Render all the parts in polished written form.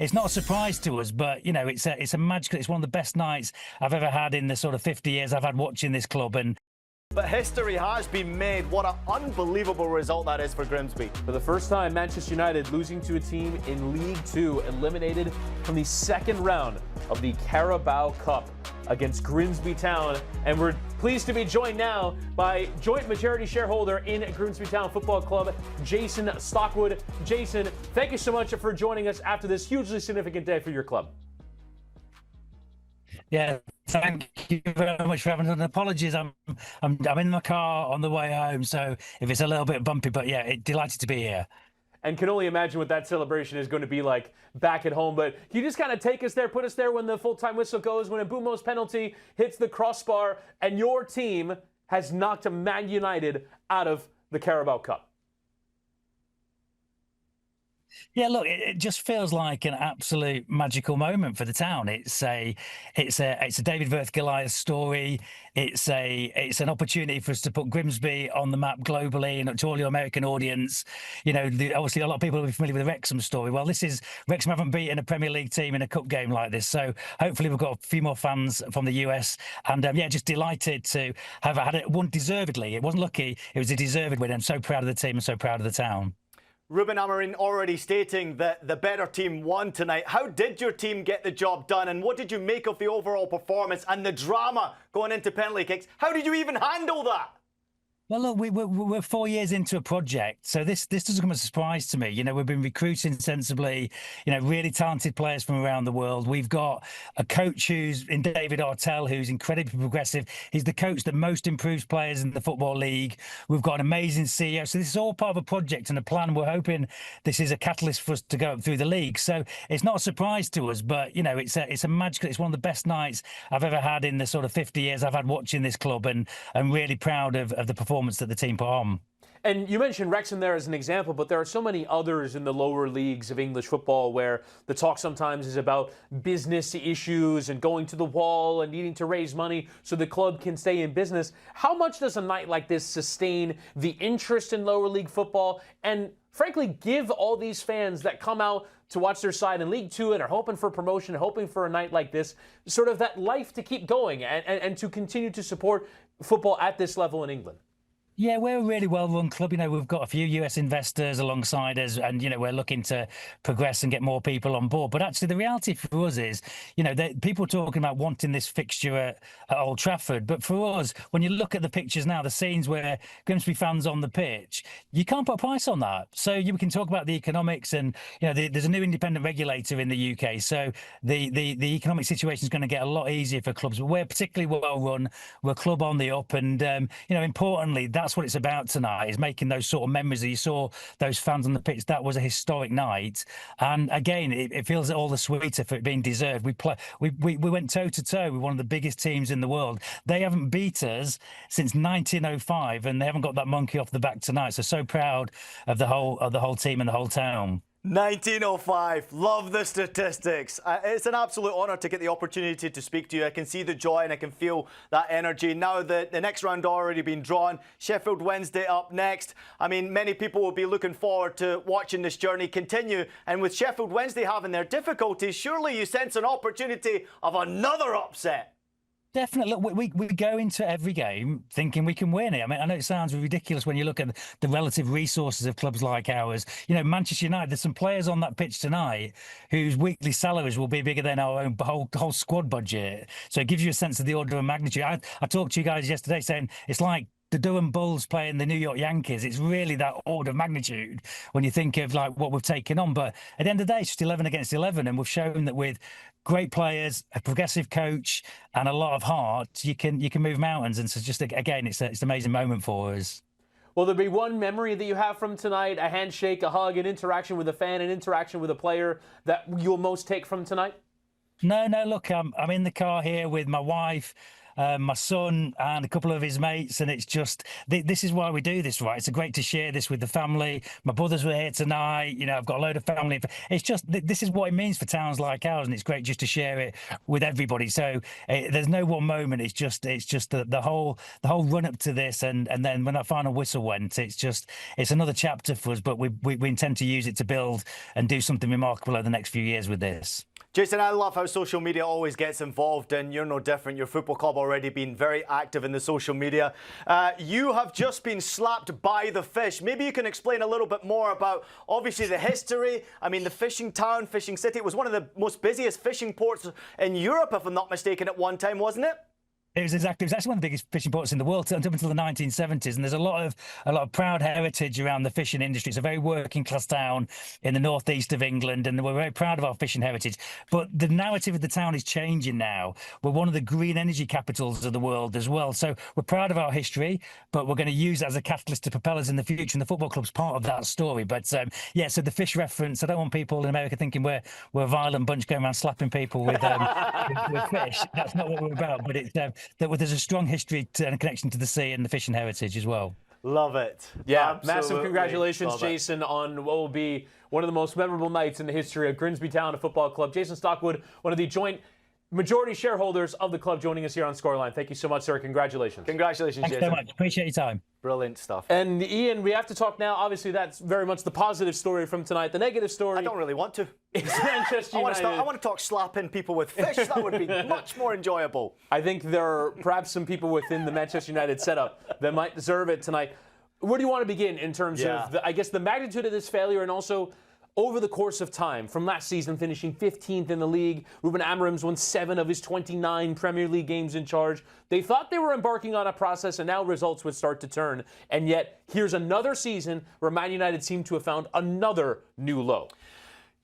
it's not a surprise to us, but you know, it's a magical. It's one of the best nights I've ever had in the sort of 50 years I've had watching this club. And but history has been made. What an unbelievable result that is for Grimsby. For the first time, Manchester United losing to a team in League Two, eliminated from the second round of the Carabao Cup against Grimsby Town. And we're pleased to be joined now by joint majority shareholder in Grimsby Town Football Club, Jason Stockwood. Jason, thank you so much for joining us after this hugely significant day for your club. Yeah, thank you very much for having us. Apologies, I'm in my car on the way home, so if it's a little bit bumpy, but yeah, delighted to be here. And can only imagine what that celebration is going to be like back at home. But can you just kind of take us there, put us there when the full-time whistle goes, when a Mbeumo's penalty hits the crossbar, and your team has knocked Man United out of the Carabao Cup? Yeah, look, it just feels like an absolute magical moment for the town. It's a David versus Goliath story. It's an opportunity for us to put Grimsby on the map globally and to all your American audience. You know, obviously a lot of people will be familiar with the Wrexham story. Well, Wrexham haven't beaten a Premier League team in a cup game like this, so hopefully we've got a few more fans from the US. And yeah, just delighted to have had it won deservedly. It wasn't lucky; it was a deserved win. I'm so proud of the team and so proud of the town. Ruben Amorim already stating that the better team won tonight. How did your team get the job done, and what did you make of the overall performance and the drama going into penalty kicks? How did you even handle that? Well, look, we're 4 years into a project, so this doesn't come as a surprise to me. You know, we've been recruiting sensibly, you know, really talented players from around the world. We've got a coach who's in David Artell, who's incredibly progressive. He's the coach that most improves players in the Football League. We've got an amazing CEO. So this is all part of a project and a plan. We're hoping this is a catalyst for us to go up through the league. So it's not a surprise to us, but, you know, it's a magical, it's one of the best nights I've ever had in the sort of 50 years I've had watching this club, and I'm really proud of the performance that the team put on. And you mentioned Wrexham there as an example, but there are so many others in the lower leagues of English football where the talk sometimes is about business issues and going to the wall and needing to raise money so the club can stay in business. How much does a night like this sustain the interest in lower league football and, frankly, give all these fans that come out to watch their side in League Two and are hoping for promotion, hoping for a night like this, sort of that life to keep going and to continue to support football at this level in England? Yeah, we're a really well-run club. You know, we've got a few US investors alongside us, and, you know, we're looking to progress and get more people on board. But actually, the reality for us is, you know, people talking about wanting this fixture at Old Trafford. But for us, when you look at the pictures now, the scenes where Grimsby fans on the pitch, you can't put a price on that. So you can talk about the economics, and, you know, there's a new independent regulator in the UK. So the economic situation is going to get a lot easier for clubs. But we're particularly well-run. We're a club on the up. And, you know, importantly, that's what it's about tonight, is making those sort of memories that you saw those fans on the pitch. That was a historic night, and again, it feels all the sweeter for it being deserved. We went toe to toe with one of the biggest teams in the world. They haven't beat us since 1905, and they haven't got that monkey off the back tonight. So proud of the whole team and the whole town. 1905. Love the statistics. It's an absolute honour to get the opportunity to speak to you. I can see the joy and I can feel that energy. Now the next round already been drawn. Sheffield Wednesday up next. I mean, many people will be looking forward to watching this journey continue. And with Sheffield Wednesday having their difficulties, surely you sense an opportunity of another upset. Definitely. Look, we go into every game thinking we can win it. I mean, I know it sounds ridiculous when you look at the relative resources of clubs like ours. You know, Manchester United, there's some players on that pitch tonight whose weekly salaries will be bigger than our own whole squad budget. So it gives you a sense of the order of magnitude. I talked to you guys yesterday saying it's like the Durham Bulls playing the New York Yankees. It's really that order of magnitude when you think of like what we've taken on. But at the end of the day, it's just 11 against 11, and we've shown that with great players, a progressive coach, and a lot of heart, you can move mountains. And so just again, it's an amazing moment for us. Will there be one memory that you have from tonight, a handshake, a hug, an interaction with a fan, an interaction with a player that you'll most take from tonight? No, look, I'm in the car here with my wife my son and a couple of his mates, and it's just this is why we do this, right? It's great to share this with the family. My brothers were here tonight. You know, I've got a load of family. It's just this is what it means for towns like ours, and it's great just to share it with everybody. So there's no one moment. It's just the whole run up to this, and then when that final whistle went, it's another chapter for us. But we intend to use it to build and do something remarkable over the next few years with this. Jason, I love how social media always gets involved, and you're no different. Your football club already been very active in the social media. You have just been slapped by the fish. Maybe you can explain a little bit more about, obviously, the history. I mean, the fishing town, fishing city. It was one of the most busiest fishing ports in Europe, if I'm not mistaken, at one time, wasn't it? It was actually one of the biggest fishing ports in the world up until the 1970s, and there's a lot of proud heritage around the fishing industry. It's a very working class town in the northeast of England, and we're very proud of our fishing heritage. But the narrative of the town is changing now. We're one of the green energy capitals of the world as well. So we're proud of our history, but we're going to use it as a catalyst to propel us in the future. And the football club's part of that story. But yeah, so the fish reference. I don't want people in America thinking we're a violent bunch going around slapping people with fish. That's not what we're about. But it's that there's a strong history and a connection to the sea and the fishing heritage as well. Love it. Yeah, absolutely. massive congratulations, Love Jason, on what will be one of the most memorable nights in the history of Grimsby Town Football Club. Jason Stockwood, one of the joint majority shareholders of the club, joining us here on Scoreline. Thank you so much, sir. Congratulations. Congratulations, Thanks Jason. so much. Appreciate your time. Brilliant stuff. And Ian, we have to talk now. Obviously, that's very much the positive story from tonight. The negative story. I don't really want to. Is Manchester United. I want to talk slapping people with fish. That would be much more enjoyable. I think there are perhaps some people within the Manchester United setup that might deserve it tonight. Where do you want to begin in terms of, I guess, the magnitude of this failure, and also over the course of time, from last season finishing 15th in the league? Ruben Amorim's won 7 of his 29 Premier League games in charge. They thought they were embarking on a process, and now results would start to turn. And yet, here's another season where Man United seem to have found another new low.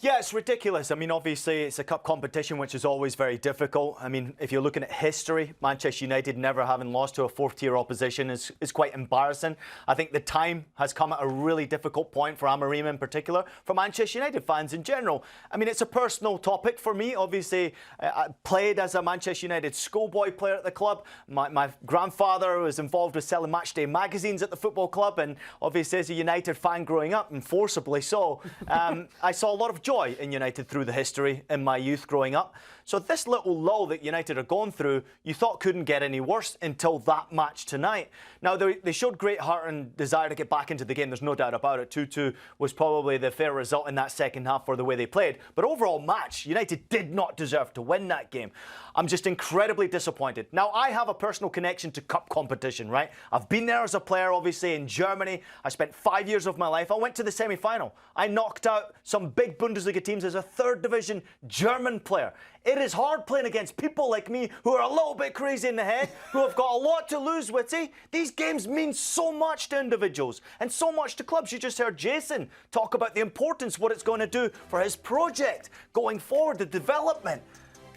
Yeah, it's ridiculous. I mean, obviously, it's a cup competition, which is always very difficult. I mean, if you're looking at history, Manchester United never having lost to a fourth-tier opposition is quite embarrassing. I think the time has come at a really difficult point for Amorim in particular, for Manchester United fans in general. I mean, it's a personal topic for me. Obviously, I played as a Manchester United schoolboy player at the club. My grandfather was involved with selling matchday magazines at the football club, and obviously, as a United fan growing up, and forcibly so, I saw a lot of joy in United through the history in my youth growing up. So this little lull that United are going through, you thought couldn't get any worse until that match tonight. Now, they showed great heart and desire to get back into the game. There's no doubt about it. 2-2 was probably the fair result in that second half for the way they played. But overall match, United did not deserve to win that game. I'm just incredibly disappointed. Now, I have a personal connection to cup competition, right? I've been there as a player, obviously, in Germany. I spent 5 years of my life. I went to the semi-final. I knocked out some big Bundesliga teams as a third division German player. It is hard playing against people like me who are a little bit crazy in the head, who have got a lot to lose, Witty. These games mean so much to individuals and so much to clubs. You just heard Jason talk about the importance, what it's going to do for his project going forward, the development.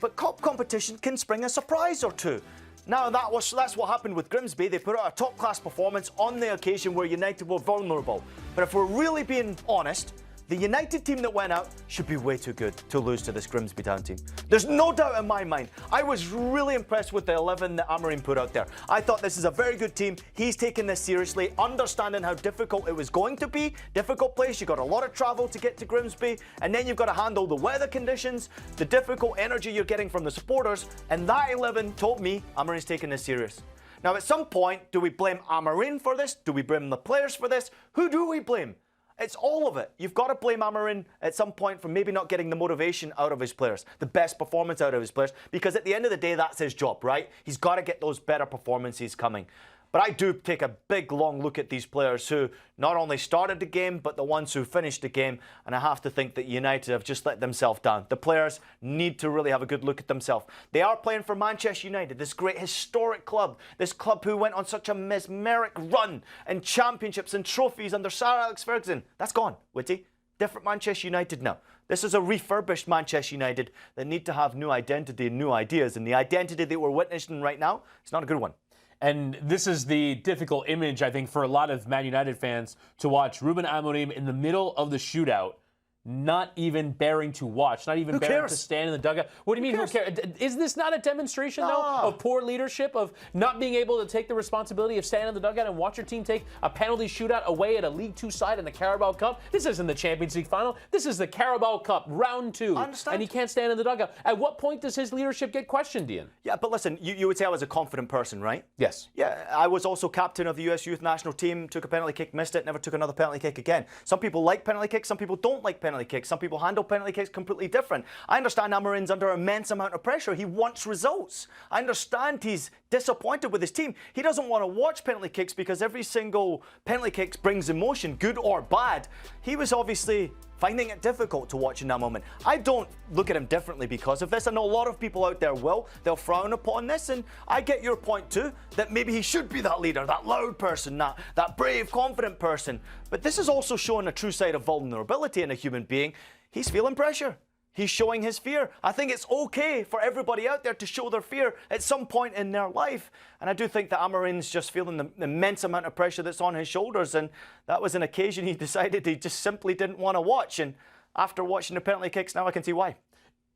But cup competition can spring a surprise or two. Now, that's what happened with Grimsby. They put out a top-class performance on the occasion where United were vulnerable. But if we're really being honest, the United team that went out should be way too good to lose to this Grimsby Town team. There's no doubt in my mind. I was really impressed with the 11 that Amorim put out there. I thought this is a very good team. He's taken this seriously, understanding how difficult it was going to be. Difficult place. You've got a lot of travel to get to Grimsby, and then you've got to handle the weather conditions, the difficult energy you're getting from the supporters, and that 11 told me Amorim's taking this serious. Now, at some point, do we blame Amorim for this? Do we blame the players for this? Who do we blame? It's all of it. You've got to blame Amorim at some point for maybe not getting the motivation out of his players, the best performance out of his players, because at the end of the day, that's his job, right? He's got to get those better performances coming. But I do take a big, long look at these players who not only started the game, but the ones who finished the game. And I have to think that United have just let themselves down. The players need to really have a good look at themselves. They are playing for Manchester United, this great historic club. This club who went on such a mesmeric run and championships and trophies under Sir Alex Ferguson. That's gone, Witty. Different Manchester United now. This is a refurbished Manchester United that need to have new identity and new ideas. And the identity that we're witnessing right now is not a good one. And this is the difficult image, I think, for a lot of Man United fans to watch Ruben Amorim in the middle of the shootout not even bearing to watch, not even bearing to stand in the dugout. What do you mean, who cares? Is this not a demonstration, though, of poor leadership, of not being able to take the responsibility of standing in the dugout and watch your team take a penalty shootout away at a League Two side in the Carabao Cup? This isn't the Champions League final. This is the Carabao Cup, round 2. And he can't stand in the dugout. At what point does his leadership get questioned, Ian? Yeah, but listen, you would say I was a confident person, right? Yes. Yeah, I was also captain of the US Youth National Team, took a penalty kick, missed it, never took another penalty kick again. Some people like penalty kicks, some people don't like penalty kicks, some people handle penalty kicks completely different. I understand Amorim's under immense amount of pressure. He wants results. I understand he's disappointed with his team. He doesn't want to watch penalty kicks because every single penalty kick brings emotion, good or bad. He was obviously finding it difficult to watch in that moment. I don't look at him differently because of this. I know a lot of people out there will. They'll frown upon this, and I get your point too, that maybe he should be that leader, that loud person, that brave, confident person. But this is also showing a true side of vulnerability in a human being. He's feeling pressure. He's showing his fear. I think it's okay for everybody out there to show their fear at some point in their life. And I do think that Amorim's just feeling the immense amount of pressure that's on his shoulders. And that was an occasion he decided he just simply didn't want to watch. And after watching the penalty kicks, now I can see why.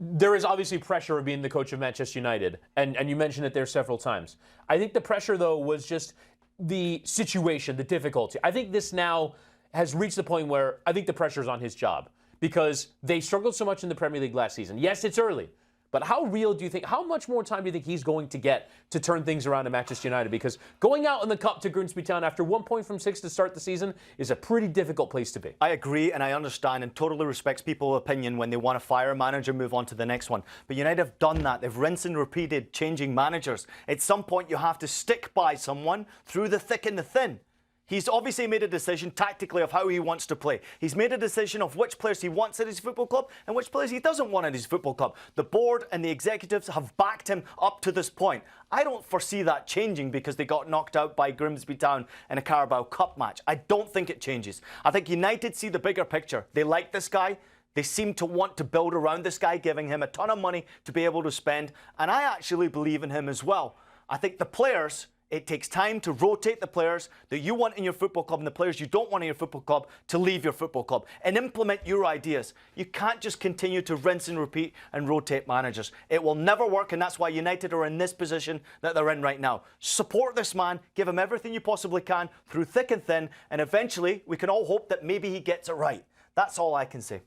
There is obviously pressure of being the coach of Manchester United. And you mentioned it there several times. I think the pressure, though, was just the situation, the difficulty. I think this now has reached the point where I think the pressure is on his job, because they struggled so much in the Premier League last season. Yes, it's early, but how real do you think, how much more time do you think he's going to get to turn things around at Manchester United? Because going out in the Cup to Grimsby Town after 1 point from 6 to start the season is a pretty difficult place to be. I agree, and I understand and totally respect people's opinion when they want to fire a manager, move on to the next one. But United have done that. They've rinsed and repeated changing managers. At some point, you have to stick by someone through the thick and the thin. He's obviously made a decision tactically of how he wants to play. He's made a decision of which players he wants at his football club and which players he doesn't want at his football club. The board and the executives have backed him up to this point. I don't foresee that changing because they got knocked out by Grimsby Town in a Carabao Cup match. I don't think it changes. I think United see the bigger picture. They like this guy. They seem to want to build around this guy, giving him a ton of money to be able to spend. And I actually believe in him as well. I think the players... It takes time to rotate the players that you want in your football club and the players you don't want in your football club to leave your football club and implement your ideas. You can't just continue to rinse and repeat and rotate managers. It will never work, and that's why United are in this position that they're in right now. Support this man, give him everything you possibly can through thick and thin, and eventually we can all hope that maybe he gets it right. That's all I can say.